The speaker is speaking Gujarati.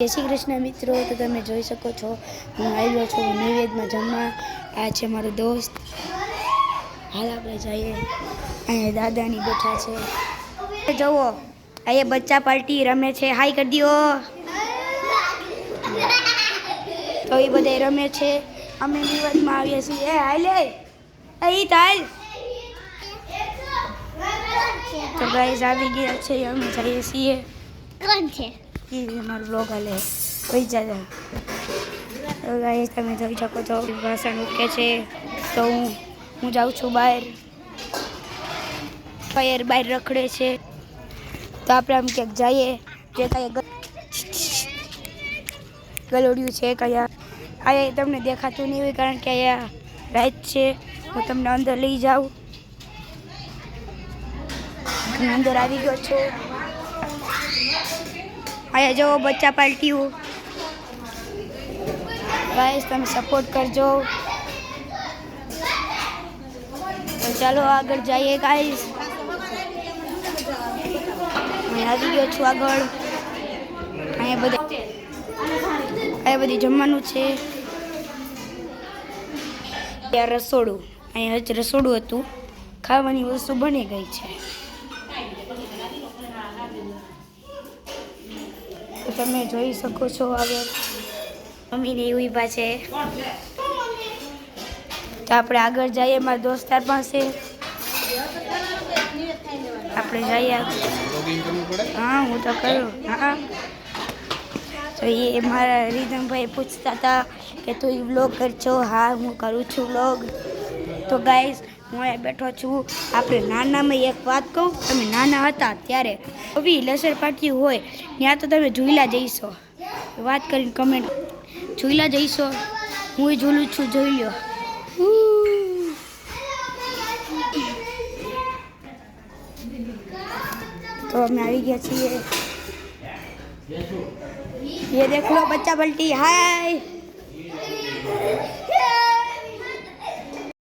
જય શ્રી કૃષ્ણ મિત્રો, તો તમે જોઈ શકો છો હું આવ્યો છું નિવેદમાં જમવા. આ છે મારો દોસ્ત. હાલ આપણે જઈએ. અહીંયા દાદાની બેઠા છે. જુઓ અહીંયા બચ્ચા પાર્ટી રમે છે. હાઈ કરી દો. તો એ બધા રમે છે. અમે નિવેદમાં આવીએ છીએ. હાલે અહીં તાલ. તો ગાઈસ આવી ગયા છે. અમે જઈએ છીએ. કોણ છે? મારો બ્લોગ હાલે પૈસા જાય. તો ગાઈસ તમે જોઈ શકો છો વાસણ ઉકે છે. તો હું જાઉં છું બહાર. ફાયર બહાર રખડે છે. તો આપણે આમ ક્યાંક જઈએ જે કાંઈ ગલોડ્યું છે કયા અહીંયા તમને દેખાતું નહીં હોય કારણ કે અહીંયા રાત છે. હું તમને અંદર લઈ જાઉં. અંદર આવી ગયો છું. અહીંયા જો બચ્ચા પાર્ટીઓ. ગાઈસ તમે સપોર્ટ કરજો. તો ચાલો આગળ જઈએ ગાઈસ. હું આવી ગયો છું આગળ. અહીંયા બધી જમવાનું છે. ત્યાં રસોડું. અહીંયા જ રસોડું હતું. ખાવાની વસ્તુ બની ગઈ છે. તો તમે જોઈ શકો છો આગળ મમ્મીને ઊભા છે. તો આપણે આગળ જઈએ મારા દોસ્તાર પાસે. આપણે જઈએ. હા હું તો કરું. હા તો એ મારા રીધમભાઈ પૂછતા હતા કે તું એ વ્લોગ કરશો. હા હું કરું છું વ્લોગ. તો ગાઈસ હું અહીંયા બેઠો છું. આપણે નાનામાં એક વાત કહું. તમે નાના હતા ત્યારે આવી લસર પાટી હોય ત્યાં તો તમે ઝૂલા જઈશો. વાત કરીને કમેન્ટ ઝૂલા જઈશો. હું ઝૂલું છું, જોઈ લો. તો અમે આવી ગયા છીએ. ये देख लो बच्चा पलटी. हाय